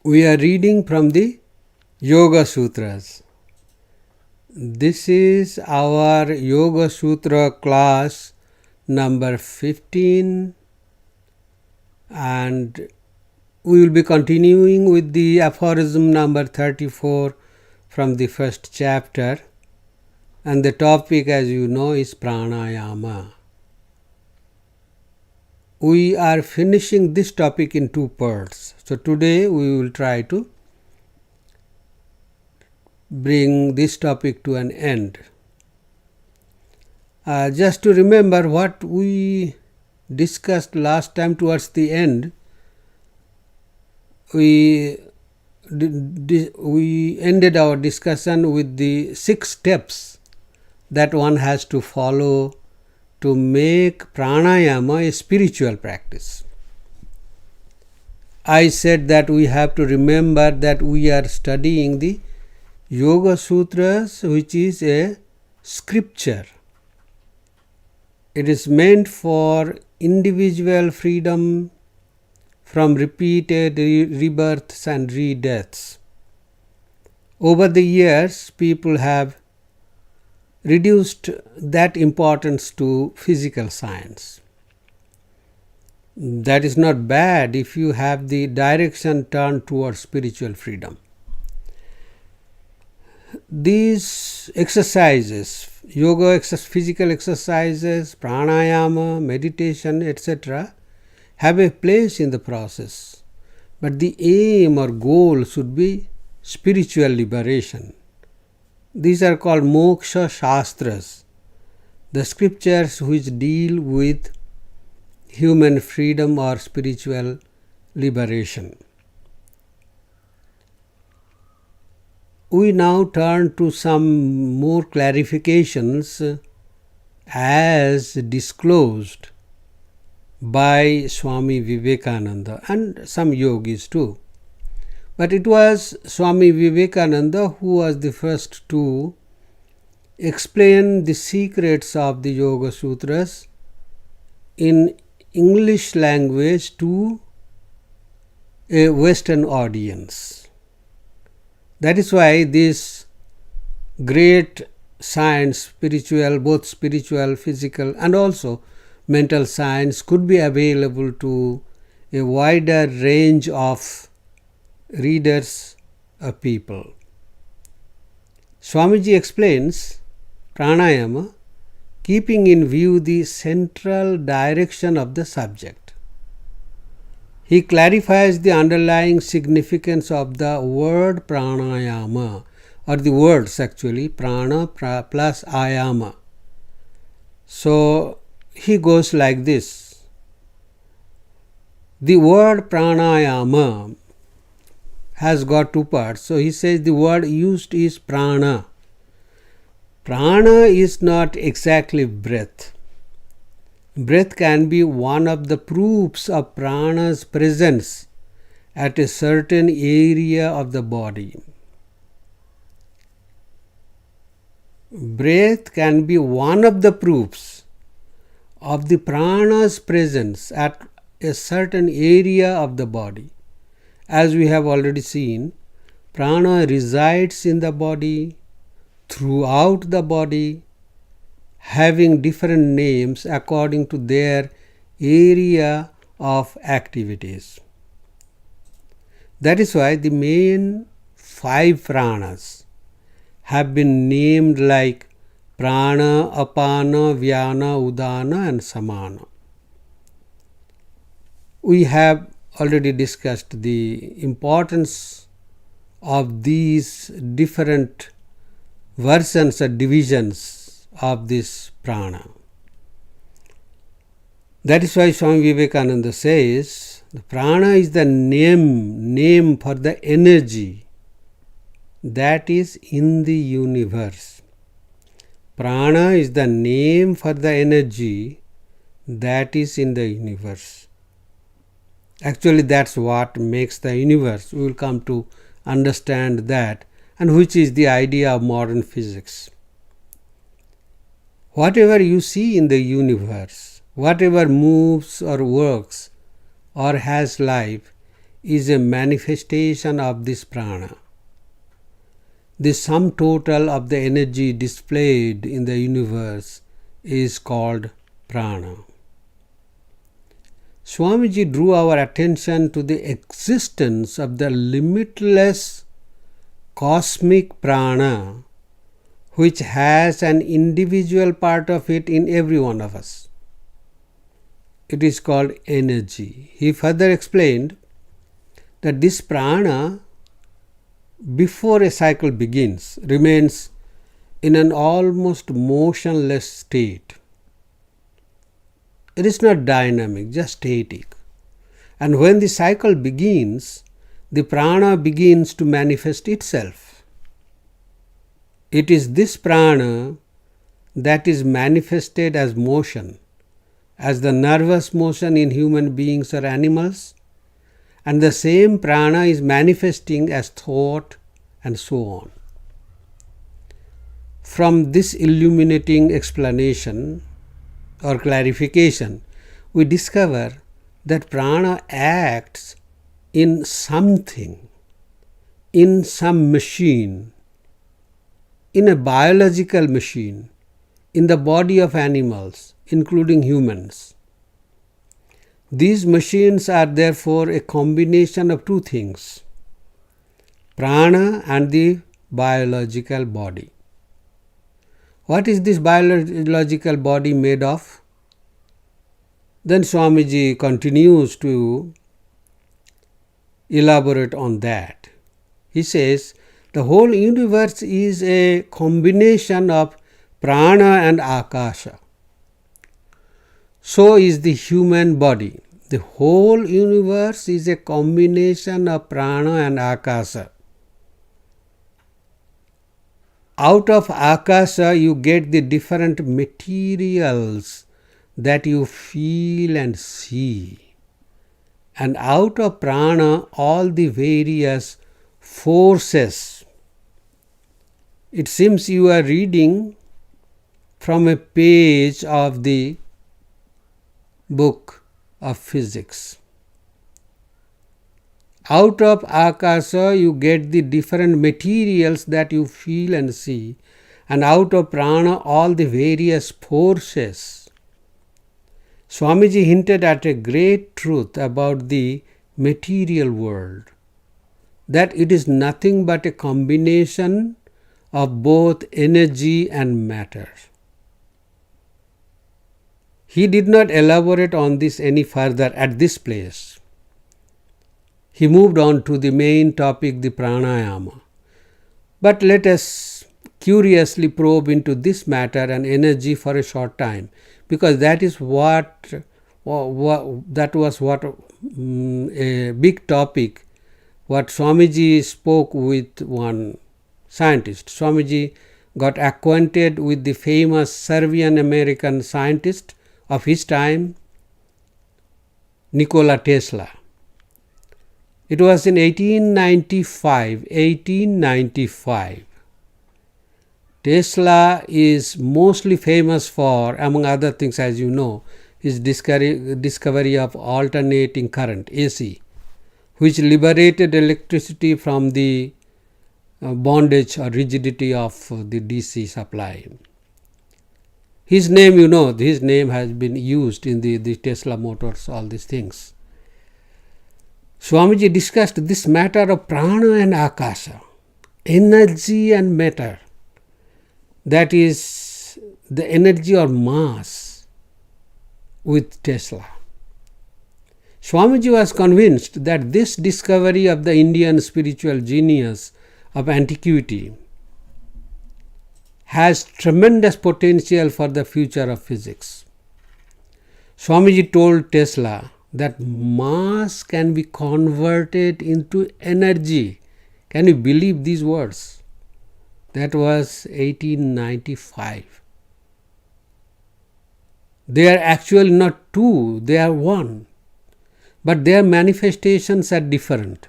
We are reading from the Yoga Sutras. This is our Yoga Sutra class number 15, and we will be continuing with the aphorism number 34 from the first chapter, and the topic, as you know, is pranayama. We are finishing this topic in two parts. So today we will try to bring this topic to an end. Just to remember what we discussed last time towards the end, we ended our discussion with the 6 steps that one has to follow to make pranayama a spiritual practice. I said that we have to remember that we are studying the Yoga Sutras, which is a scripture. It is meant for individual freedom from repeated rebirths and re-deaths. Over the years, people have reduced that importance to physical science. That is not bad if you have the direction turned towards spiritual freedom. These exercises, yoga physical exercises, pranayama, meditation, etc., have a place in the process, but the aim or goal should be spiritual liberation. These are called moksha shastras, the scriptures which deal with human freedom or spiritual liberation. We now turn to some more clarifications as disclosed by Swami Vivekananda and some yogis too. But it was Swami Vivekananda who was the first to explain the secrets of the Yoga Sutras in English language to a Western audience. That is why this great science, spiritual, both spiritual, physical, and also mental science could be available to a wider range of readers or people. Swamiji explains pranayama keeping in view the central direction of the subject. He clarifies the underlying significance of the word pranayama, or the words actually, prana plus ayama. So he goes like this. The word pranayama has got 2 parts. So he says the word used is prana. Prana is not exactly breath. Breath can be one of the proofs of prana's presence at a certain area of the body. Breath can be one of the proofs of the prana's presence at a certain area of the body. As we have already seen, prana resides in the body, throughout the body, having different names according to their area of activities. That is why the main 5 pranas have been named like prana, apana, vyana, udana and samana. We have already discussed the importance of these different versions or divisions of this prana. That is why Swami Vivekananda says the prana is the name for the energy that is in the universe. Prana is the name for the energy that is in the universe. Actually, that's what makes the universe. We will come to understand that, and which is the idea of modern physics. Whatever you see in the universe, whatever moves or works or has life, is a manifestation of this prana. The sum total of the energy displayed in the universe is called prana. Swamiji drew our attention to the existence of the limitless cosmic prana, which has an individual part of it in every one of us. It is called energy. He further explained that this prana, before a cycle begins, remains in an almost motionless state. It is not dynamic, just static. And when the cycle begins, the prana begins to manifest itself. It is this prana that is manifested as motion, as the nervous motion in human beings or animals, and the same prana is manifesting as thought, and so on. From this illuminating explanation or clarification, we discover that prana acts in something, in some machine, in a biological machine, in the body of animals, including humans. These machines are therefore a combination of two things, prana and the biological body. What is this biological body made of? Then Swamiji continues to elaborate on that. He says, the whole universe is a combination of prana and akasha. So is the human body. The whole universe is a combination of prana and akasha. Out of akasha you get the different materials that you feel and see. And out of prana all the various forces. It seems you are reading from a page of the book of physics. Out of akasha you get the different materials that you feel and see, and out of prana all the various forces. Swamiji hinted at a great truth about the material world, that it is nothing but a combination of both energy and matter. He did not elaborate on this any further at this place. He moved on to the main topic, the pranayama. But let us curiously probe into this matter and energy for a short time, because that is what a big topic, what Swamiji spoke with one scientist. Swamiji got acquainted with the famous Serbian-American scientist of his time, Nikola Tesla. It was in 1895. Tesla is mostly famous for, among other things, as you know, his discovery of alternating current, AC, which liberated electricity from the bondage or rigidity of the DC supply. His name, you know, his name has been used in the Tesla motors, all these things. Swamiji discussed this matter of prana and akasha, energy and matter, that is the energy or mass, with Tesla. Swamiji was convinced that this discovery of the Indian spiritual genius of antiquity has tremendous potential for the future of physics. Swamiji told Tesla that mass can be converted into energy. Can you believe these words? That was 1895. They are actually not two, they are one. But their manifestations are different.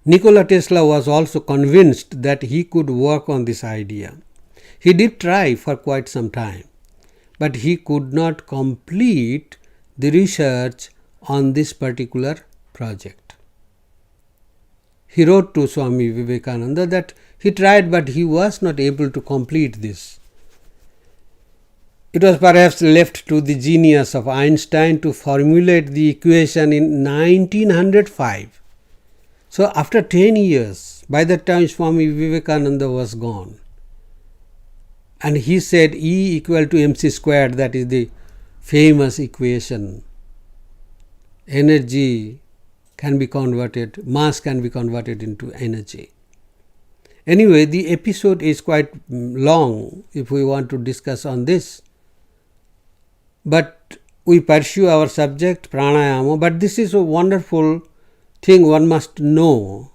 Nikola Tesla was also convinced that he could work on this idea. He did try for quite some time, but he could not complete the research on this particular project. He wrote to Swami Vivekananda that he tried but he was not able to complete this. It was perhaps left to the genius of Einstein to formulate the equation in 1905. So after 10 years, by that time Swami Vivekananda was gone. And he said E equal to mc squared, that is the famous equation. Energy can be converted, mass can be converted into energy. Anyway, the episode is quite long if we want to discuss on this. But we pursue our subject, pranayama. But this is a wonderful thing one must know,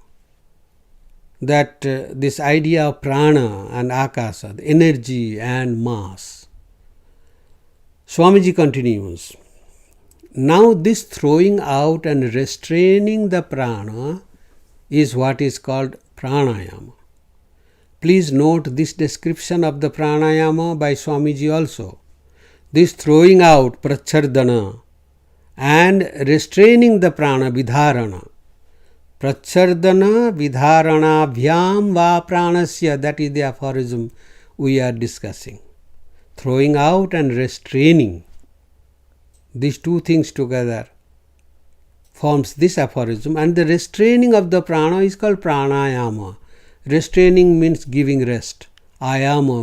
that this idea of prana and akasa, the energy and mass. Swamiji continues, now this throwing out and restraining the prana is what is called pranayama. Please note this description of the pranayama by Swamiji also. This throwing out, prachardana, and restraining the prana, vidharana. Prachardana vidharana bhyam va pranasya, that is the aphorism we are discussing. Throwing out and restraining, these two things together forms this aphorism, and the restraining of the prana is called pranayama. Restraining means giving rest. Ayama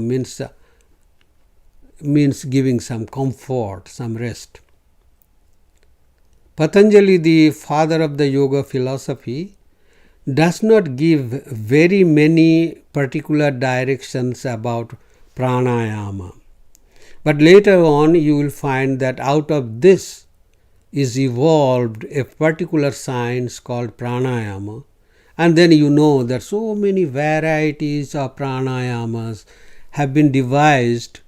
means giving some comfort, some rest. Patanjali, the father of the yoga philosophy, does not give very many particular directions about pranayama. But later on you will find that out of this is evolved a particular science called pranayama. And then you know that so many varieties of pranayamas have been devised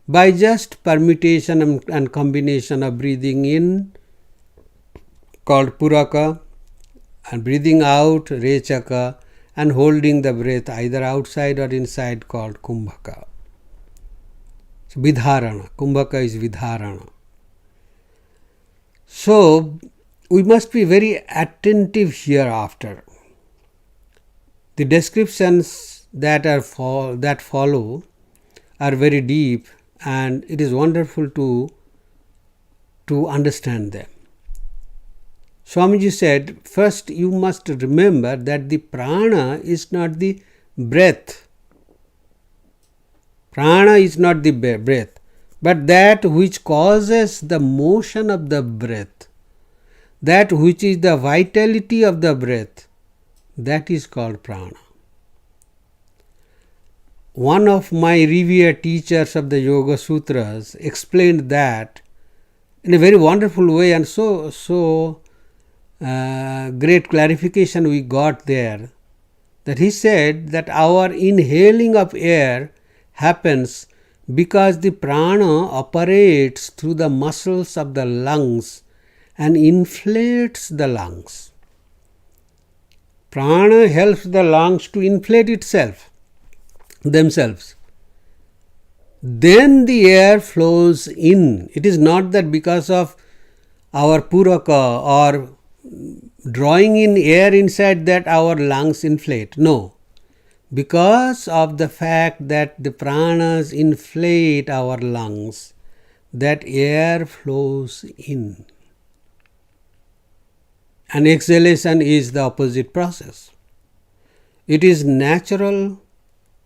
by just permutation and combination of breathing in, called puraka, and breathing out, rechaka, and holding the breath either outside or inside, called kumbhaka. So vidharana, kumbhaka is vidharana. So we must be very attentive hereafter. The descriptions that follow are very deep, and it is wonderful to understand them. Swamiji said, first you must remember that the prana is not the breath. Prana is not the breath, but that which causes the motion of the breath, that which is the vitality of the breath, that is called prana. One of my revered teachers of the Yoga Sutras explained that in a very wonderful way, and so great clarification we got there, that he said that our inhaling of air happens because the prana operates through the muscles of the lungs and inflates the lungs. Prana helps the lungs to inflate themselves. Then the air flows in. It is not that because of our puraka or drawing in air inside that our lungs inflate. No. Because of the fact that the pranas inflate our lungs, that air flows in. And exhalation is the opposite process. It is natural,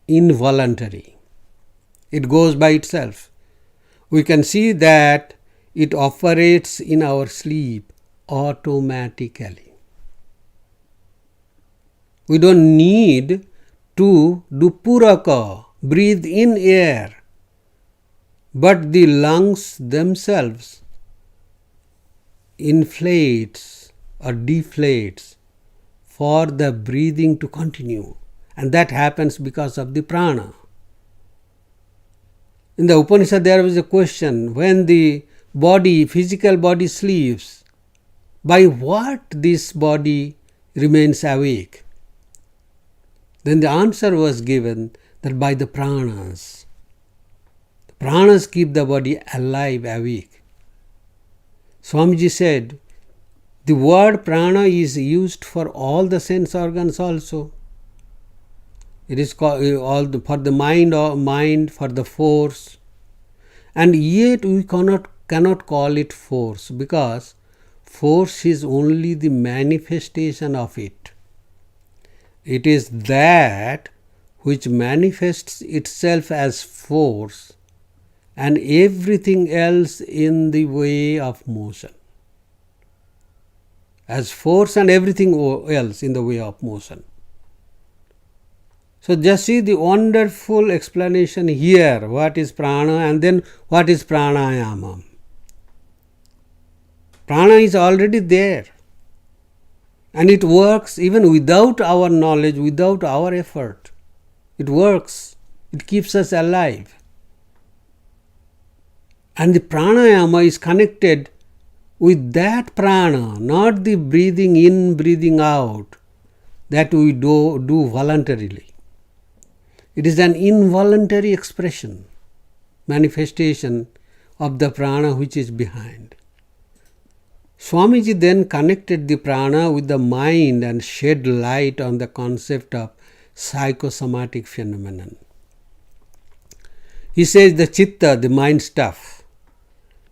involuntary. It goes by itself. We can see that it operates in our sleep automatically. We don't need to do puraka, breathe in air, but the lungs themselves inflates or deflates for the breathing to continue, and that happens because of the prana. In the Upanishad there was a question, when the body, physical body sleeps, by what this body remains awake? Then the answer was given that by the pranas. The pranas keep the body alive, awake. Swamiji said, The word prana is used for all the sense organs also. It is called for the mind, for the force, and yet we cannot call it force, because force is only the manifestation of it. It is that which manifests itself as force, and everything else in the way of motion. As force and everything else in the way of motion. So just see the wonderful explanation here, what is prana and then what is pranayama. Prana is already there, and it works even without our knowledge, without our effort. It works, it keeps us alive. And the pranayama is connected with that prana, not the breathing in, breathing out that we do voluntarily. It is an involuntary expression, manifestation of the prana which is behind. Swamiji then connected the prana with the mind and shed light on the concept of psychosomatic phenomenon. He says the chitta, the mind stuff,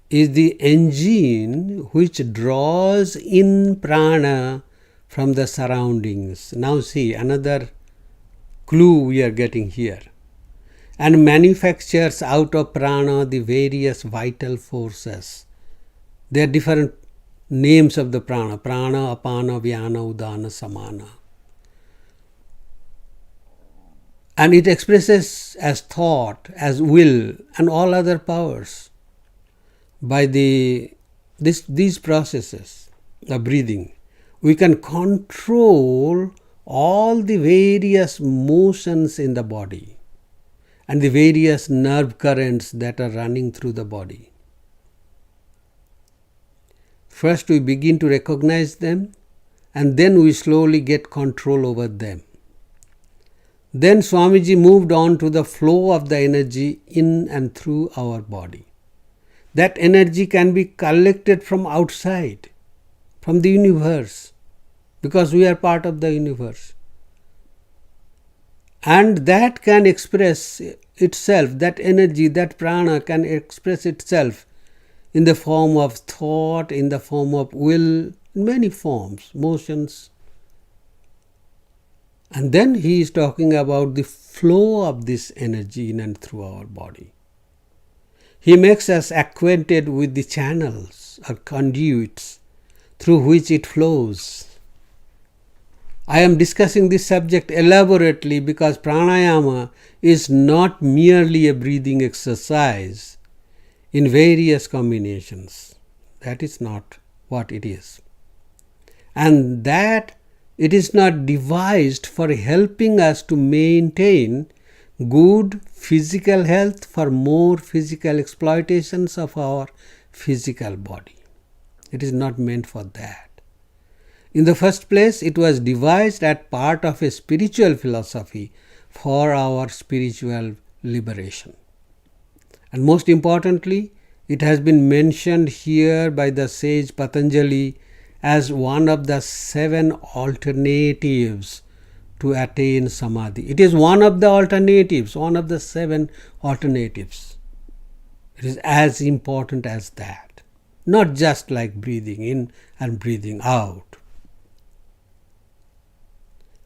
is the engine which draws in prana from the surroundings. Now see, another clue we are getting here. And manufactures out of prana the various vital forces. There are different names of the prana. Prana, apana, vyana, udana, samana. And it expresses as thought, as will, and all other powers. By these processes of breathing, we can control all the various motions in the body and the various nerve currents that are running through the body. First we begin to recognize them, and then we slowly get control over them. Then Swamiji moved on to the flow of the energy in and through our body. That energy can be collected from outside, from the universe, because we are part of the universe. And that can express itself, that energy, that prana can express itself in the form of thought, in the form of will, in many forms, motions. And then he is talking about the flow of this energy in and through our body. He makes us acquainted with the channels or conduits through which it flows. I am discussing this subject elaborately because pranayama is not merely a breathing exercise in various combinations. That is not what it is. And that it is not devised for helping us to maintain good physical health for more physical exploitations of our physical body. It is not meant for that. In the first place, it was devised as part of a spiritual philosophy for our spiritual liberation. And most importantly, it has been mentioned here by the sage Patanjali as one of the 7 alternatives to attain samadhi. It is one of the alternatives, one of the 7 alternatives. It is as important as that. Not just like breathing in and breathing out.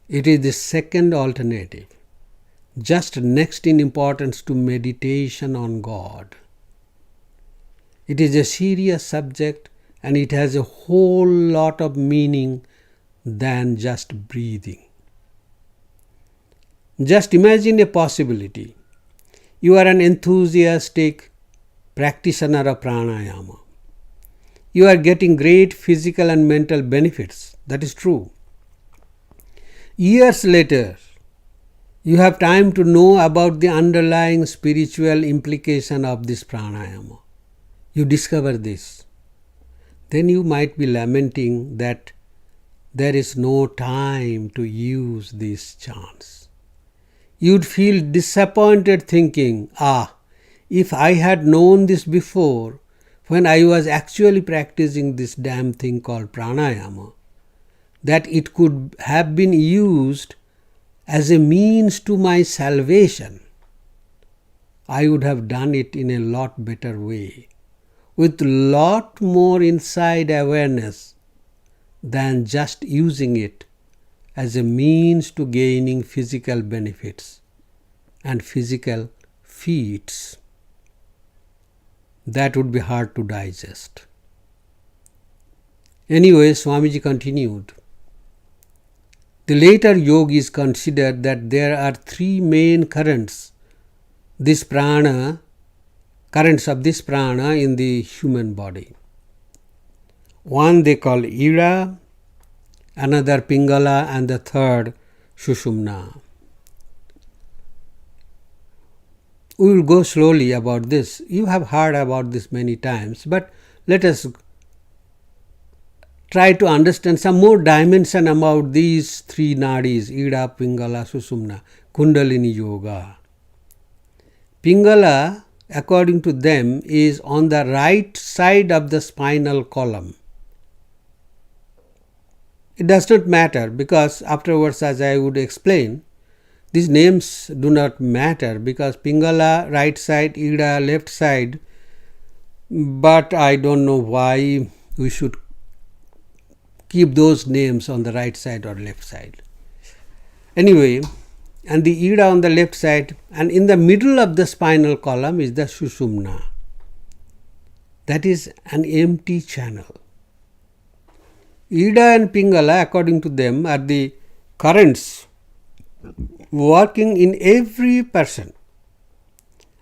It is the second alternative, just next in importance to meditation on God. It is a serious subject, and it has a whole lot of meaning than just breathing. Just imagine a possibility. You are an enthusiastic practitioner of pranayama. You are getting great physical and mental benefits. That is true. Years later, you have time to know about the underlying spiritual implication of this pranayama. You discover this. Then you might be lamenting that there is no time to use this chance. You'd feel disappointed thinking, if I had known this before, when I was actually practicing this damn thing called pranayama, that it could have been used as a means to my salvation, I would have done it in a lot better way, with lot more inside awareness than just using it as a means to gaining physical benefits and physical feats. That would be hard to digest. Anyway, Swamiji continued. The later yogis considered that there are three main currents of this prana in the human body. One they call Ida, another Pingala, and the third Sushumna. We will go slowly about this. You have heard about this many times, but let us try to understand some more dimension about these three nadis, Ida, Pingala, Sushumna, Kundalini Yoga. Pingala, according to them, is on the right side of the spinal column. It does not matter, because afterwards, as I would explain, these names do not matter, because Pingala right side, Ida left side, but I don't know why we should keep those names on the right side or left side. Anyway, and the Ida on the left side, and in the middle of the spinal column is the Sushumna. That is an empty channel. Ida and Pingala, according to them, are the currents working in every person.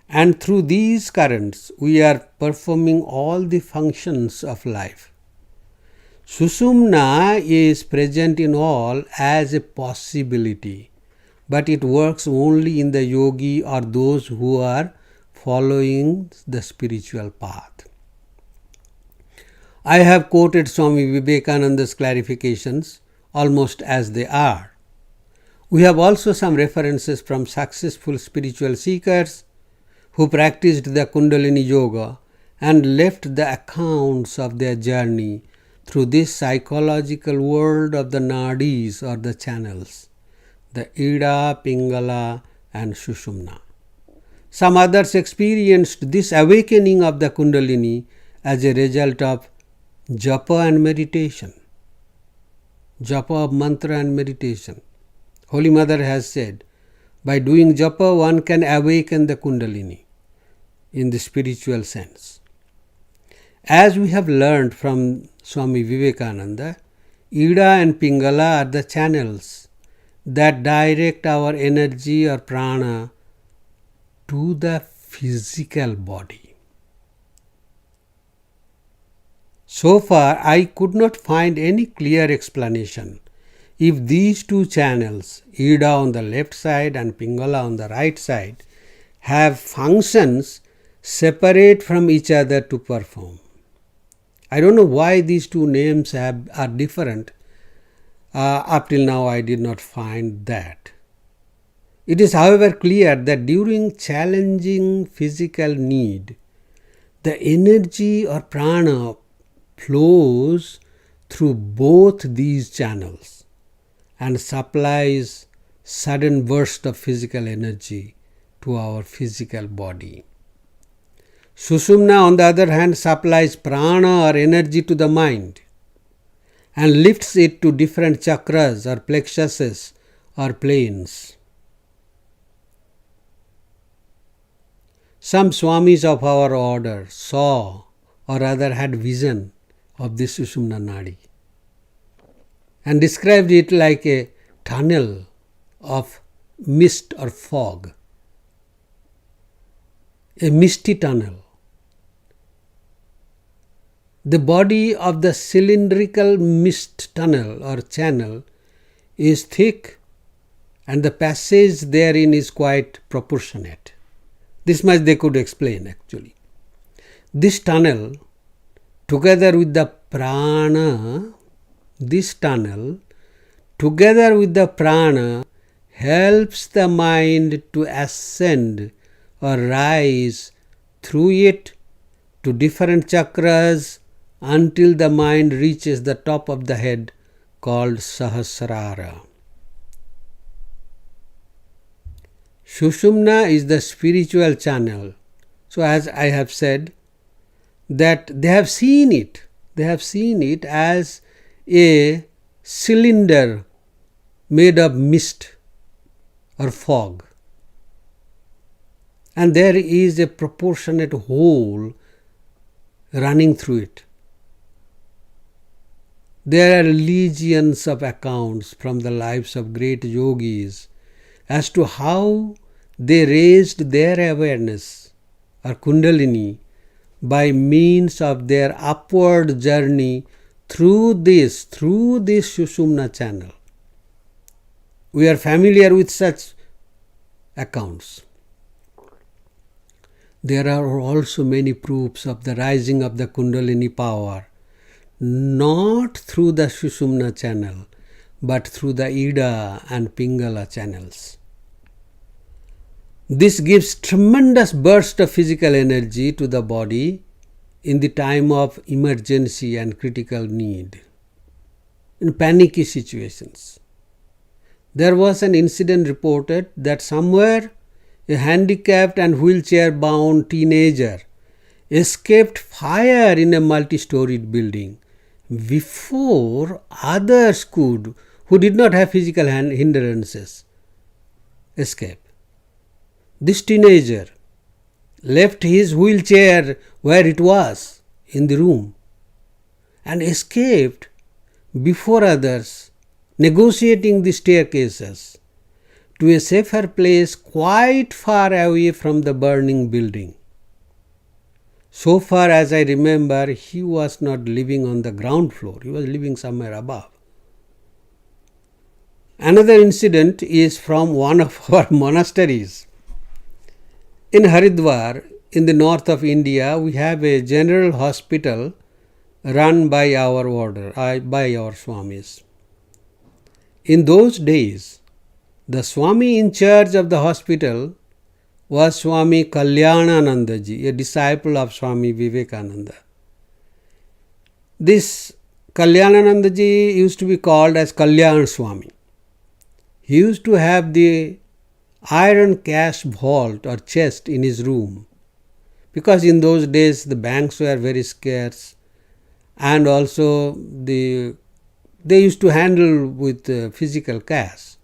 And through these currents, we are performing all the functions of life. Sushumna is present in all as a possibility, but it works only in the yogi or those who are following the spiritual path. I have quoted Swami Vivekananda's clarifications almost as they are. We have also some references from successful spiritual seekers who practiced the Kundalini Yoga and left the accounts of their journey through this psychological world of the nadis or the channels, the Ida, Pingala and Sushumna. Some others experienced this awakening of the Kundalini as a result of japa and meditation, japa of mantra and meditation. Holy Mother has said, by doing japa one can awaken the Kundalini in the spiritual sense. As we have learned from Swami Vivekananda, Ida and Pingala are the channels that direct our energy or prana to the physical body. So far, I could not find any clear explanation if these two channels, Ida on the left side and Pingala on the right side, have functions separate from each other to perform. I don't know why these two names are different. Up till now I did not find that. It is however clear that during challenging physical need, the energy or prana flows through both these channels and supplies sudden burst of physical energy to our physical body. Sushumna, on the other hand, supplies prana or energy to the mind and lifts it to different chakras or plexuses or planes. Some Swamis of our order saw or rather had vision of this Sushumna Nadi and described it like a tunnel of mist or fog, a misty tunnel. The body of the cylindrical mist tunnel or channel is thick and the passage therein is quite proportionate. This much they could explain actually. This tunnel, together with the prana, helps the mind to ascend or rise through it to different chakras until the mind reaches the top of the head called Sahasrara. Sushumna is the spiritual channel. So as I have said, that they have seen it as a cylinder made of mist or fog, and there is a proportionate hole running through it. There are legions of accounts from the lives of great yogis as to how they raised their awareness or kundalini by means of their upward journey through this Sushumna channel. We are familiar with such accounts. There are also many proofs of the rising of the kundalini power, not through the Sushumna channel, but through the Ida and Pingala channels. This gives tremendous burst of physical energy to the body in the time of emergency and critical need, in panicky situations. There was an incident reported that somewhere a handicapped and wheelchair-bound teenager escaped fire in a multi-storied building before others could, who did not have physical hindrances, escape. This teenager left his wheelchair where it was in the room and escaped before others, negotiating the staircases to a safer place quite far away from the burning building. So far as I remember, he was not living on the ground floor, he was living somewhere above. Another incident is from one of our monasteries. In Haridwar, in the north of India, we have a general hospital run by our order, by our Swamis. In those days, the Swami in charge of the hospital was Swami Kalyananandaji, a disciple of Swami Vivekananda. This Kalyananandaji used to be called as Kalyan Swami. He used to have the iron cash vault or chest in his room, because in those days the banks were very scarce, and also they used to handle with physical cash.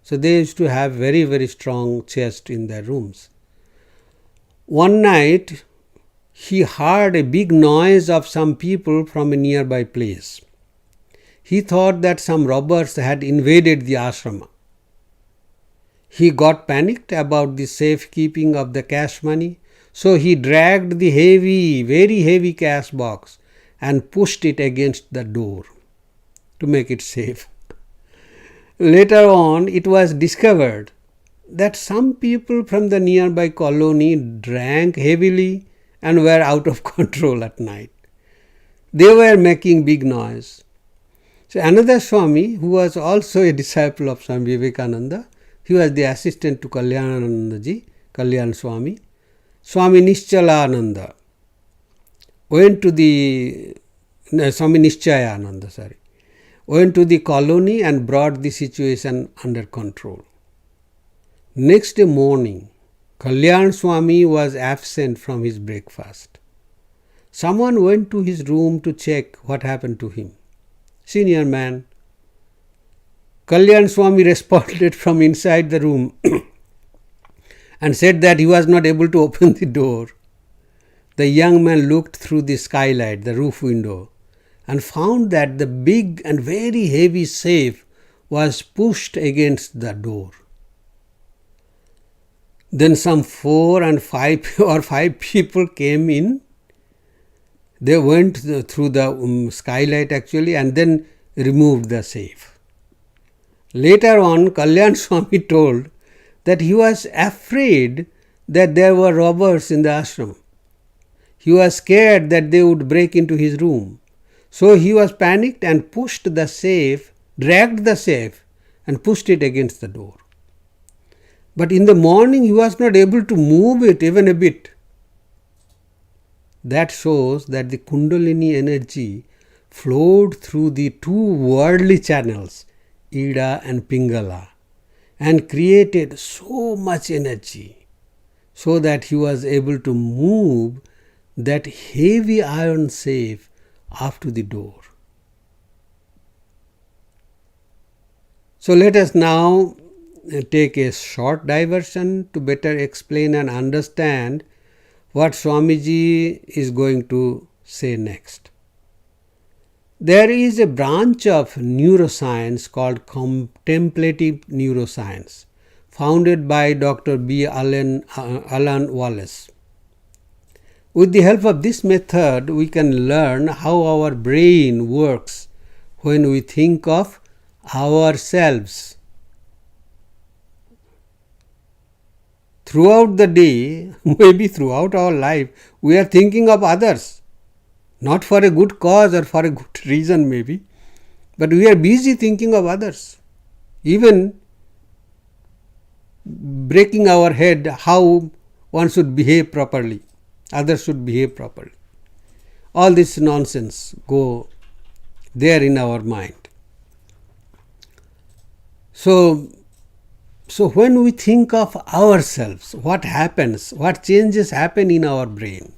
So they used to have very, very strong chest in their rooms. One night he heard a big noise of some people from a nearby place. He thought that some robbers had invaded the ashrama. He got panicked about the safekeeping of the cash money, so he dragged the heavy, very heavy cash box and pushed it against the door to make it safe. Later on, it was discovered that some people from the nearby colony drank heavily and were out of control at night. They were making big noise. So another Swami, who was also a disciple of Swami Vivekananda, he was the assistant to Kalyananandaji, Kalyan Swami, Swami Nishchalananda, went to the colony and brought the situation under control. Next morning, Kalyan Swami was absent from his breakfast. Someone went to his room to check what happened to him. Senior man. Kalyan Swami responded from inside the room and said that he was not able to open the door. The young man looked through the skylight, the roof window, and found that the big and very heavy safe was pushed against the door. Then some 4 or 5 people came in. They went through the skylight actually and then removed the safe. Later on, Kalyan Swami told that he was afraid that there were robbers in the ashram. He was scared that they would break into his room. So he was panicked and pushed the safe, dragged the safe and pushed it against the door. But in the morning he was not able to move it even a bit. that shows that the Kundalini energy flowed through the two worldly channels, Ida and Pingala, and created so much energy so that he was able to move that heavy iron safe up to the door. So let us now take a short diversion to better explain and understand what Swamiji is going to say next. There is a branch of neuroscience called contemplative neuroscience, founded by Dr. B. Alan Wallace. With the help of this method, we can learn how our brain works when we think of ourselves. Throughout the day, maybe throughout our life, we are thinking of others. Not for a good cause or for a good reason maybe, but we are busy thinking of others. Even breaking our head how one should behave properly, others should behave properly. All this nonsense go there in our mind. So when we think of ourselves, what happens, what changes happen in our brain?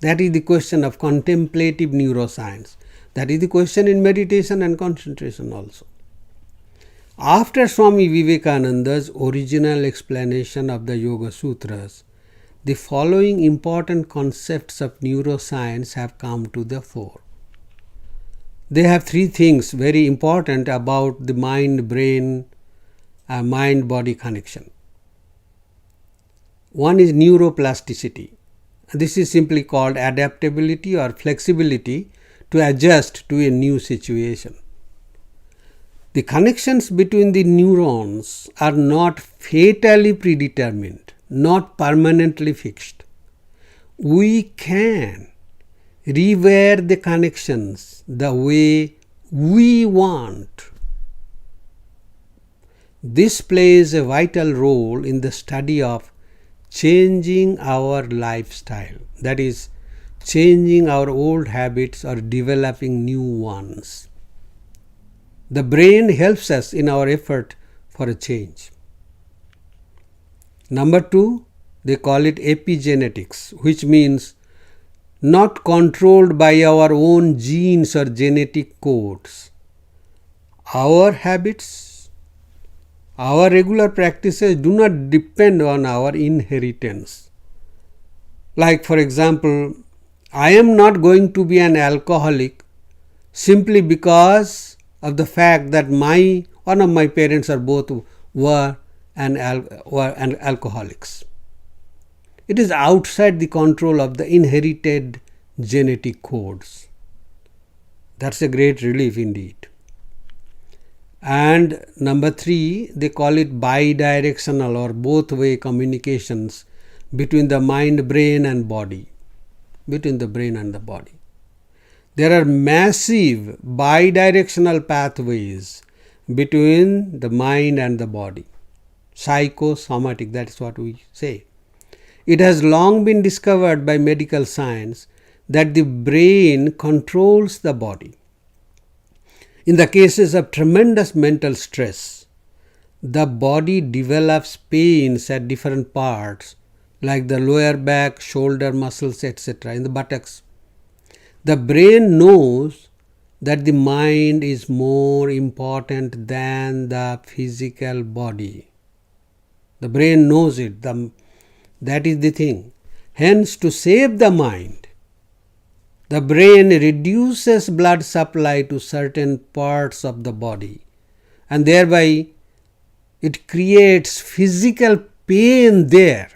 That is the question of contemplative neuroscience. That is the question in meditation and concentration also. After Swami Vivekananda's original explanation of the Yoga Sutras, the following important concepts of neuroscience have come to the fore. They have three things very important about the mind-brain, mind-body connection. One is neuroplasticity. This is simply called adaptability or flexibility to adjust to a new situation. The connections between the neurons are not fatally predetermined, not permanently fixed. We can rewire the connections the way we want. This plays a vital role in the study of changing our lifestyle, that is, changing our old habits or developing new ones. The brain helps us in our effort for a change. Number 2, they call it epigenetics, which means not controlled by our own genes or genetic codes. Our habits, our regular practices do not depend on our inheritance. Like, for example, I am not going to be an alcoholic simply because of the fact that one of my parents or both were alcoholics. It is outside the control of the inherited genetic codes. That's a great relief indeed. And number 3, they call it bidirectional or both-way communications between the mind, brain and body. Between the brain and the body. There are massive bidirectional pathways between the mind and the body. Psychosomatic, that is what we say. It has long been discovered by medical science that the brain controls the body. In the cases of tremendous mental stress, the body develops pains at different parts, like the lower back, shoulder muscles, etc., in the buttocks. The brain knows that the mind is more important than the physical body. The brain knows it. That is the thing. Hence, to save the mind, the brain reduces blood supply to certain parts of the body, and thereby it creates physical pain there,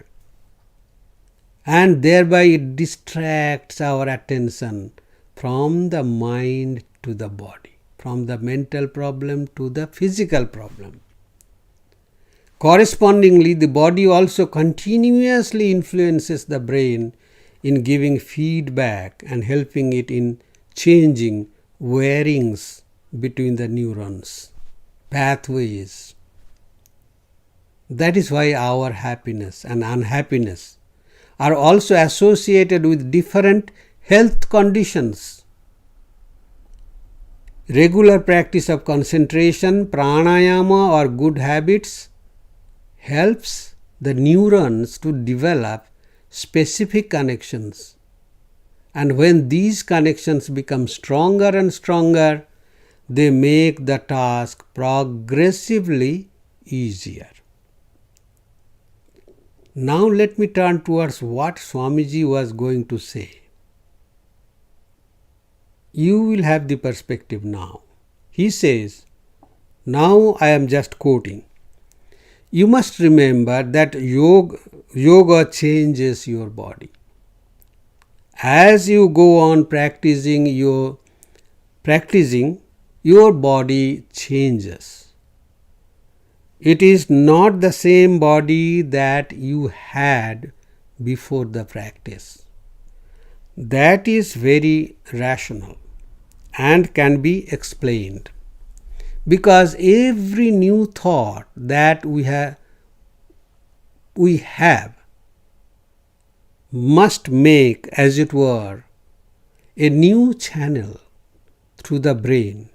and thereby it distracts our attention from the mind to the body, from the mental problem to the physical problem. Correspondingly, the body also continuously influences the brain in giving feedback and helping it in changing wirings between the neurons, pathways. That is why our happiness and unhappiness, are also associated with different health conditions. Regular practice of concentration, pranayama or good habits helps the neurons to develop specific connections. And when these connections become stronger and stronger, they make the task progressively easier. Now let me turn towards what Swamiji was going to say. You will have the perspective now. He says, now I am just quoting, you must remember that yoga changes your body. As you go on practicing, your body changes. It is not the same body that you had before the practice. That is very rational and can be explained, because every new thought that we have must make, as it were, a new channel through the brain.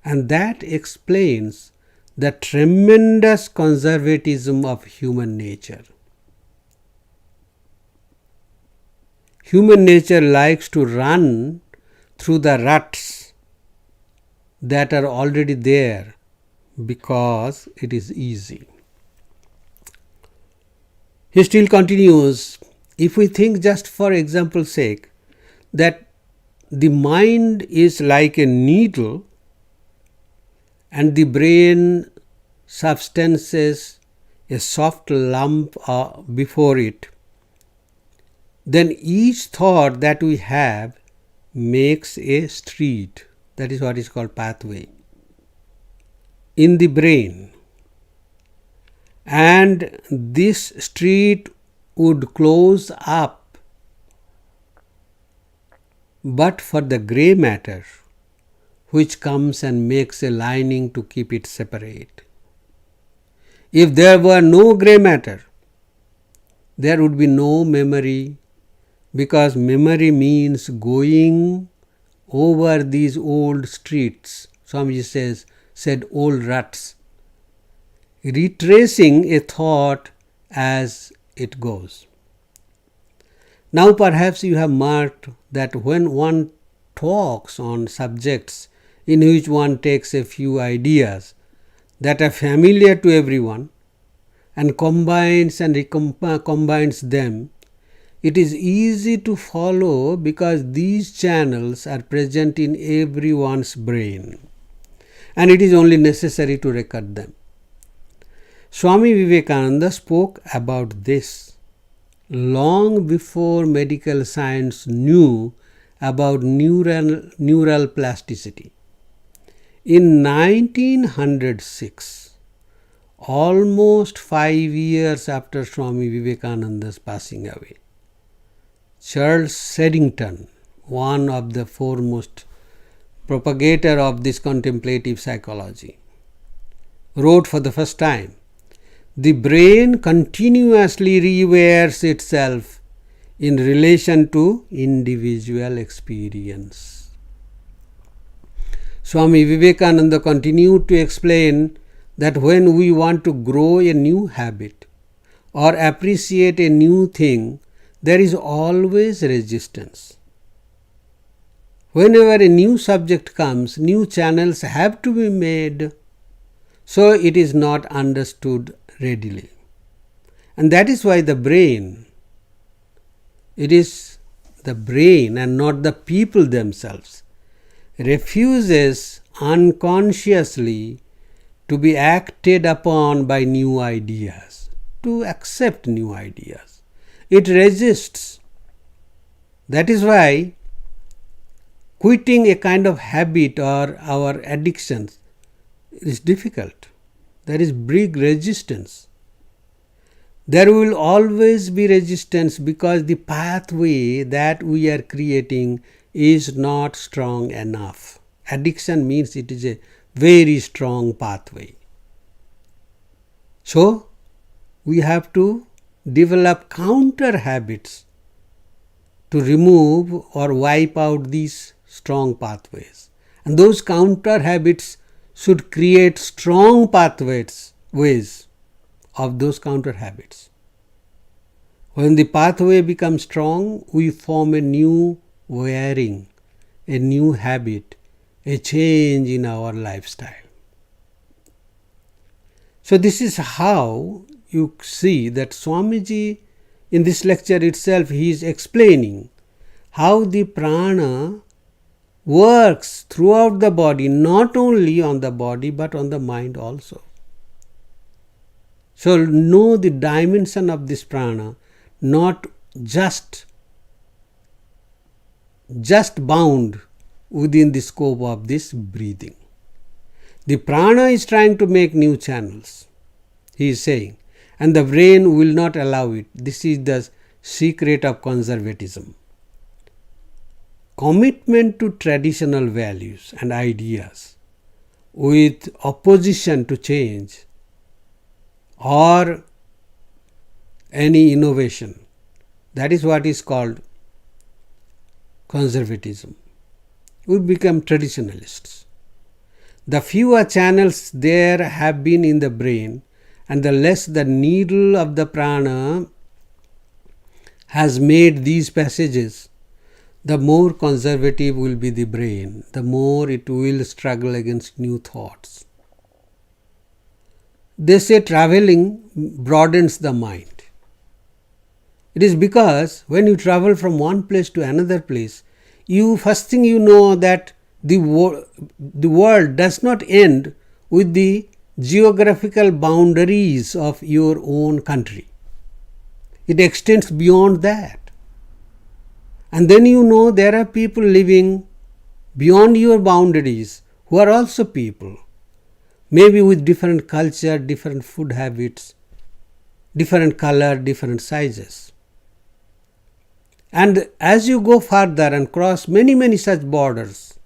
And that explains the tremendous conservatism of human nature. Human nature likes to run through the ruts that are already there because it is easy. He still continues, if we think, just for example's sake, that the mind is like a needle and the brain substances a soft lump before it, then each thought that we have makes a street, that is what is called pathway, in the brain. And this street would close up but for the grey matter, which comes and makes a lining to keep it separate. If there were no grey matter, there would be no memory, because memory means going over these old streets, Swamiji said old ruts, retracing a thought as it goes. Now perhaps you have marked that when one talks on subjects in which one takes a few ideas that are familiar to everyone and combines them, it is easy to follow because these channels are present in everyone's brain and it is only necessary to record them. Swami Vivekananda spoke about this long before medical science knew about neural plasticity. In 1906, almost 5 years after Swami Vivekananda's passing away, Charles Seddington, one of the foremost propagator of this contemplative psychology, wrote for the first time, the brain continuously rewires itself in relation to individual experience. Swami Vivekananda continued to explain that when we want to grow a new habit or appreciate a new thing, there is always resistance. Whenever a new subject comes, new channels have to be made, so it is not understood readily. And that is why it is the brain and not the people themselves, refuses unconsciously to be acted upon by new ideas, to accept new ideas. It resists. That is why quitting a kind of habit or our addictions is difficult. There is big resistance. There will always be resistance because the pathway that we are creating is not strong enough. Addiction means it is a very strong pathway. So, we have to develop counter habits to remove or wipe out these strong pathways. And those counter habits should create strong pathways of those counter habits. When the pathway becomes strong, we form a new wiring, a new habit, a change in our lifestyle. So this is how you see that Swamiji, in this lecture itself, he is explaining how the prana works throughout the body, not only on the body but on the mind also. So know the dimension of this prana, not just bound within the scope of this breathing. The prana is trying to make new channels, he is saying, and the brain will not allow it. This is the secret of conservatism. Commitment to traditional values and ideas with opposition to change or any innovation, that is what is called conservatism. We become traditionalists. The fewer channels there have been in the brain, and the less the needle of the prana has made these passages, the more conservative will be the brain, the more it will struggle against new thoughts. They say traveling broadens the mind. It is because when you travel from one place to another place, first thing you know that the world does not end with the geographical boundaries of your own country. It extends beyond that. And then you know there are people living beyond your boundaries who are also people, maybe with different culture, different food habits, different color, different sizes. And as you go further and cross many such borders,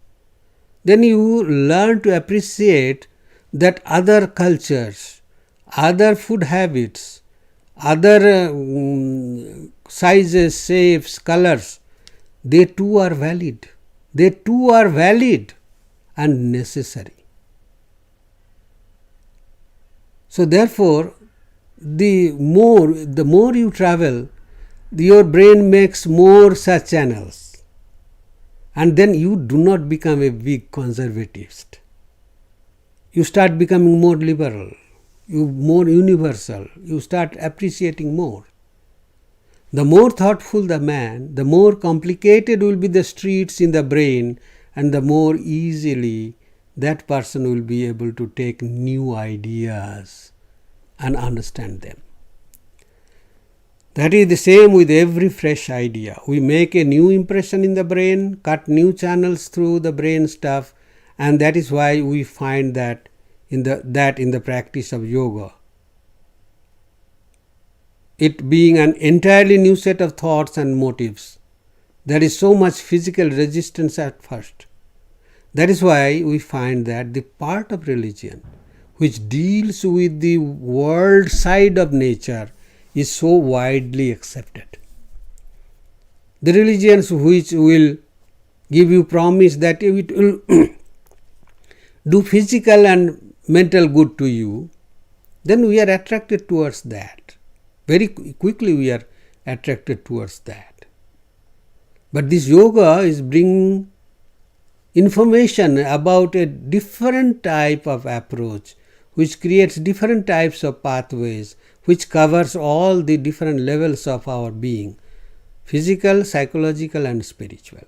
then you learn to appreciate that other cultures, other food habits, other sizes, shapes, colors, they too are valid. They too are valid and necessary. So therefore, the more you travel, your brain makes more such channels. And then you do not become a big conservativist. You start becoming more liberal, more universal. You start appreciating more. The more thoughtful the man, the more complicated will be the streets in the brain, and the more easily that person will be able to take new ideas and understand them. That is the same with every fresh idea. We make a new impression in the brain, cut new channels through the brain stuff, and that is why we find that in the practice of yoga. It being an entirely new set of thoughts and motives, there is so much physical resistance at first. That is why we find that the part of religion which deals with the world side of nature is so widely accepted. The religions which will give you promise that it will do physical and mental good to you, then we are attracted towards that. Very quickly we are attracted towards that. But this yoga is bringing information about a different type of approach which creates different types of pathways, which covers all the different levels of our being, physical, psychological and spiritual.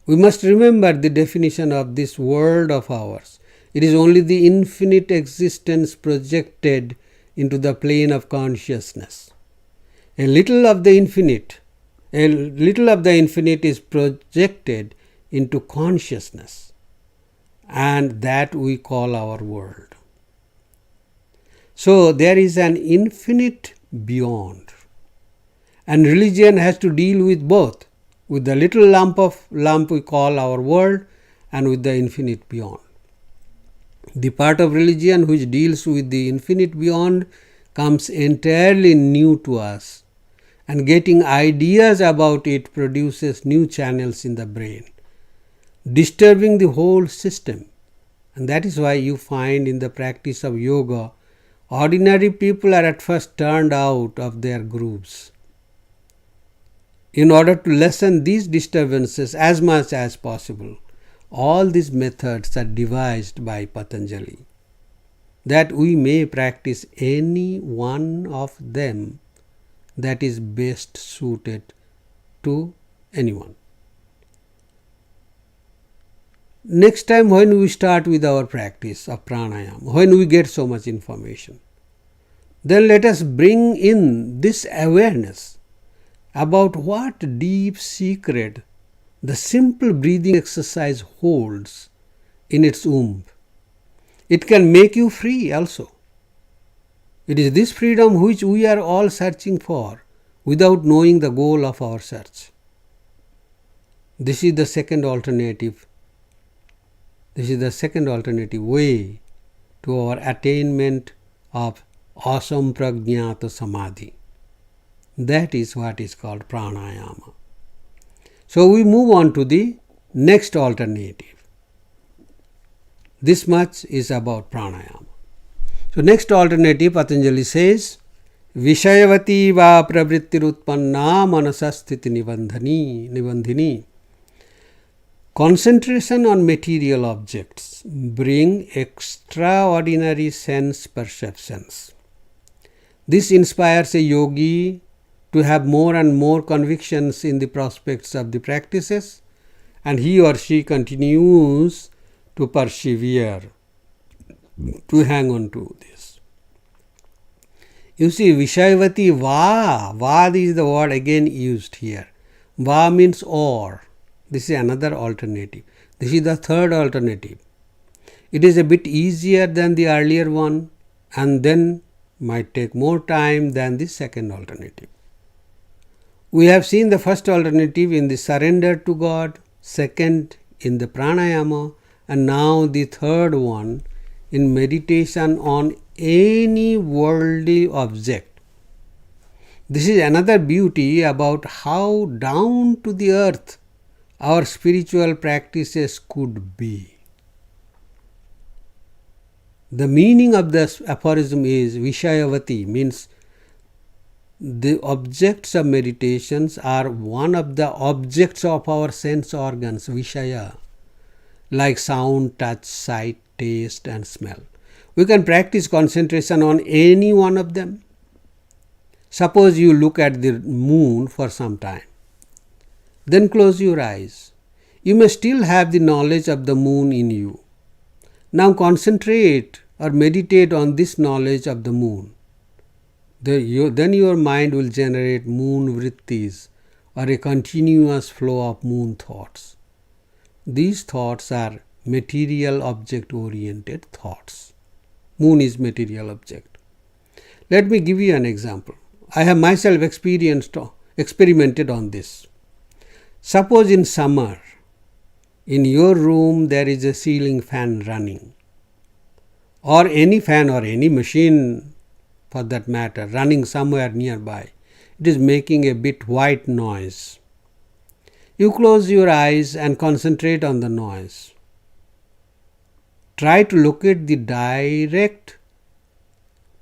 We must remember the definition of this world of ours. It is only the infinite existence projected into the plane of consciousness. A little of the infinite is projected into consciousness, and that we call our world. So there is an infinite beyond, and religion has to deal with both, with the little lump we call our world and with the infinite beyond. The part of religion which deals with the infinite beyond comes entirely new to us, and getting ideas about it produces new channels in the brain, disturbing the whole system. And that is why you find in the practice of yoga, ordinary people are at first turned out of their grooves. In order to lessen these disturbances as much as possible, all these methods are devised by Patanjali, that we may practice any one of them that is best suited to anyone. Next time when we start with our practice of pranayama, when we get so much information, then let us bring in this awareness about what deep secret the simple breathing exercise holds in its womb. It can make you free also. It is this freedom which we are all searching for without knowing the goal of our search. This is the second alternative. This is the second alternative way to our attainment of asampragnata samadhi. That is what is called pranayama. So we move on to the next alternative. This much is about pranayama. So next alternative, Patanjali says, Vishayavati va pravrittirutpanna manasasthiti nibandhini. Concentration on material objects bring extraordinary sense perceptions. This inspires a yogi to have more and more convictions in the prospects of the practices, and he or she continues to persevere, to hang on to this. You see, Vishayavati va is the word again used here. Va means or. This is another alternative. This is the third alternative. It is a bit easier than the earlier one, and then might take more time than the second alternative. We have seen the first alternative in the surrender to God, second in the pranayama, and now the third one in meditation on any worldly object. This is another beauty about how down to the earth our spiritual practices could be. The meaning of this aphorism is Vishayavati, means the objects of meditations are one of the objects of our sense organs, Vishaya, like sound, touch, sight, taste and smell. We can practice concentration on any one of them. Suppose you look at the moon for some time. Then close your eyes. You may still have the knowledge of the moon in you. Now concentrate or meditate on this knowledge of the moon. Then your mind will generate moon vrittis, or a continuous flow of moon thoughts. These thoughts are material object oriented thoughts. Moon is material object. Let me give you an example. I have myself experimented on this. Suppose in summer, in your room there is a ceiling fan running, or any fan or any machine for that matter running somewhere nearby. It is making a bit white noise. You close your eyes and concentrate on the noise. Try to locate the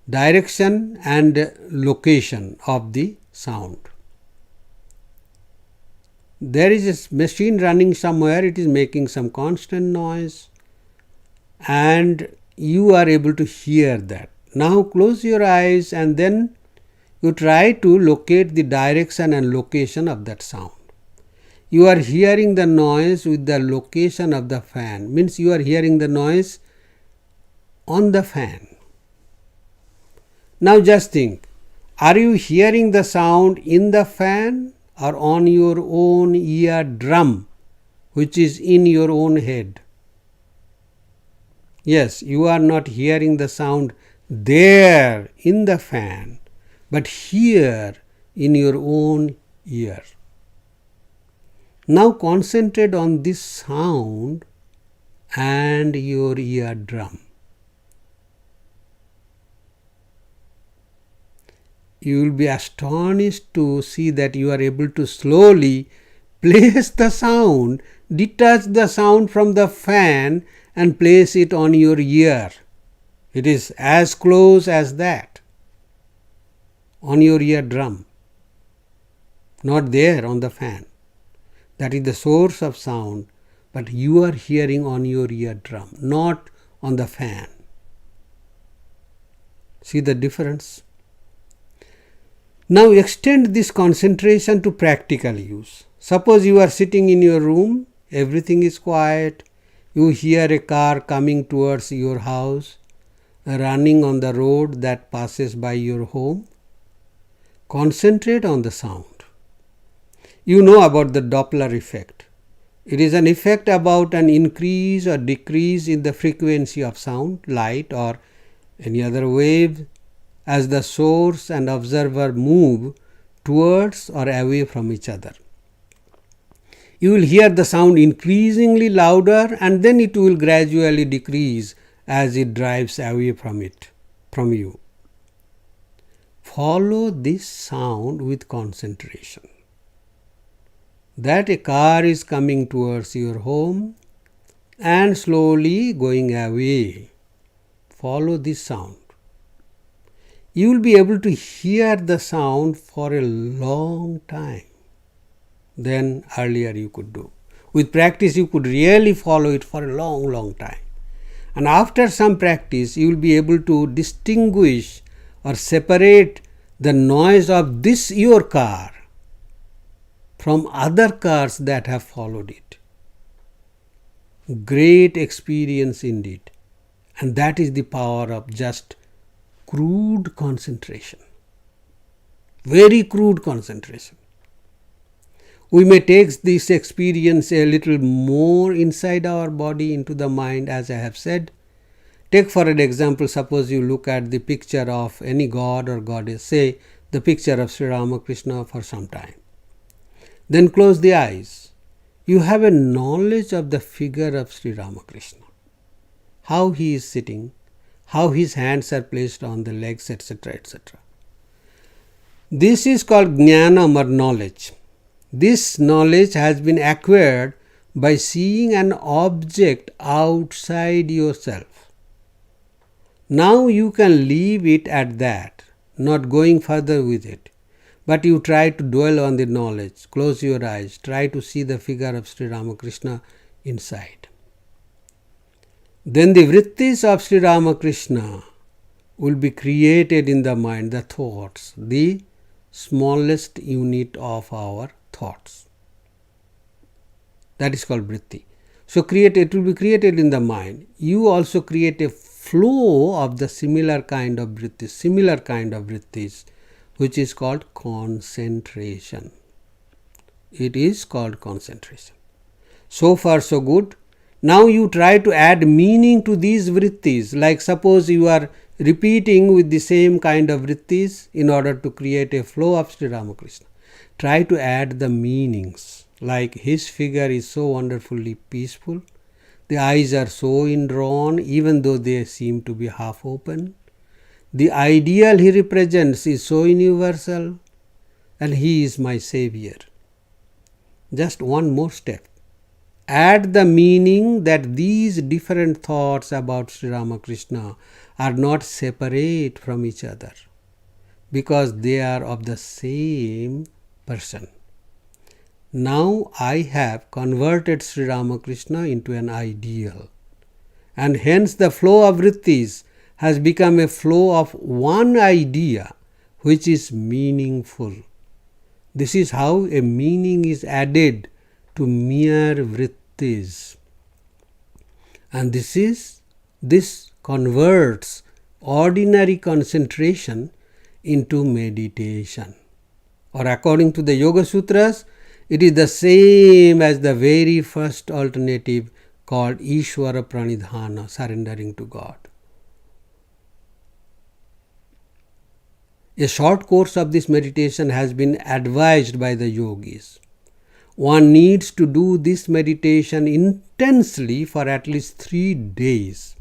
direction and location of the sound. There is a machine running somewhere, it is making some constant noise, and you are able to hear that. Now close your eyes and then you try to locate the direction and location of that sound. You are hearing the noise with the location of the fan, means you are hearing the noise on the fan. Now just think, are you hearing the sound in the fan or on your own eardrum, which is in your own head? Yes, you are not hearing the sound there in the fan, but here in your own ear. Now concentrate on this sound and your eardrum. you will be astonished to see that you are able to slowly place the sound, detach the sound from the fan and place it on your ear. It is as close as that, on your eardrum, not there on the fan. That is the source of sound, but you are hearing on your eardrum, not on the fan. See the difference? Now extend this concentration to practical use. Suppose you are sitting in your room, everything is quiet, you hear a car coming towards your house, running on the road that passes by your home. Concentrate on the sound. You know about the Doppler effect. It is an effect about an increase or decrease in the frequency of sound, light or any other wave as the source and observer move towards or away from each other. You will hear the sound increasingly louder and then it will gradually decrease as it drives away from you. Follow this sound with concentration. That a car is coming towards your home and slowly going away. Follow this sound. You will be able to hear the sound for a long time than earlier you could do. With practice, you could really follow it for a long, long time. And after some practice, you will be able to distinguish or separate the noise of this your car from other cars that have followed it. Great experience indeed. And that is the power of just crude concentration. Very crude concentration. We may take this experience a little more inside our body into the mind, as I have said. Take for an example, suppose you look at the picture of any god or goddess, say the picture of Sri Ramakrishna for some time. Then close the eyes. You have a knowledge of the figure of Sri Ramakrishna. How he is sitting, how his hands are placed on the legs, etc., etc. This is called jnanam or knowledge. This knowledge has been acquired by seeing an object outside yourself. Now you can leave it at that, not going further with it. But you try to dwell on the knowledge, close your eyes, try to see the figure of Sri Ramakrishna inside. Then the vrittis of Sri Ramakrishna will be created in the mind, the thoughts, the smallest unit of our thoughts. That is called vritti. So it will be created in the mind. You also create a flow of the similar kind of vrittis, which is called concentration. It is called concentration. So far so good. Now you try to add meaning to these vrittis. Like suppose you are repeating with the same kind of vrittis in order to create a flow of Sri Ramakrishna. Try to add the meanings. Like his figure is so wonderfully peaceful. The eyes are so indrawn even though they seem to be half open. The ideal he represents is so universal and he is my savior. Just one more step. Add the meaning that these different thoughts about Sri Ramakrishna are not separate from each other because they are of the same person. Now I have converted Sri Ramakrishna into an ideal, and hence the flow of vrittis has become a flow of one idea which is meaningful. This is how a meaning is added to mere vrittis. And this converts ordinary concentration into meditation. Or according to the Yoga Sutras, it is the same as the very first alternative called Ishvara Pranidhana, surrendering to God. A short course of this meditation has been advised by the yogis. One needs to do this meditation intensely for at least 3 days.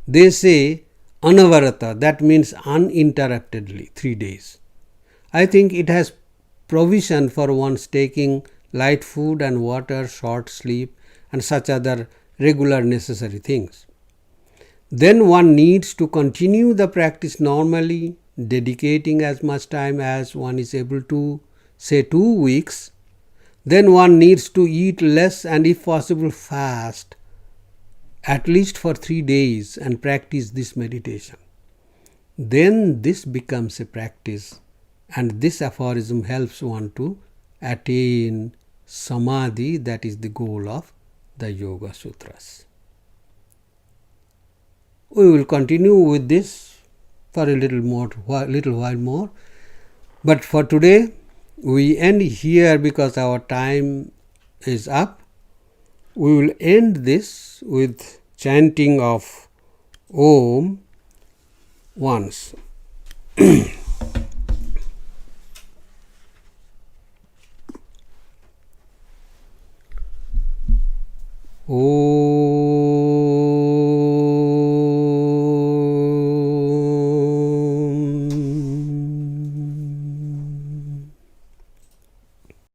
They say anavarata, that means uninterruptedly, 3 days. I think it has provision for one's taking light food and water, short sleep, and such other regular necessary things. Then one needs to continue the practice normally, dedicating as much time as one is able to, say 2 weeks. Then one needs to eat less and if possible fast, at least for 3 days, and practice this meditation. Then this becomes a practice, and this aphorism helps one to attain samadhi, that is the goal of the Yoga Sutras. We will continue with this for a little while more, but for today we end here because our time is up. We will end this with chanting of Om once. Om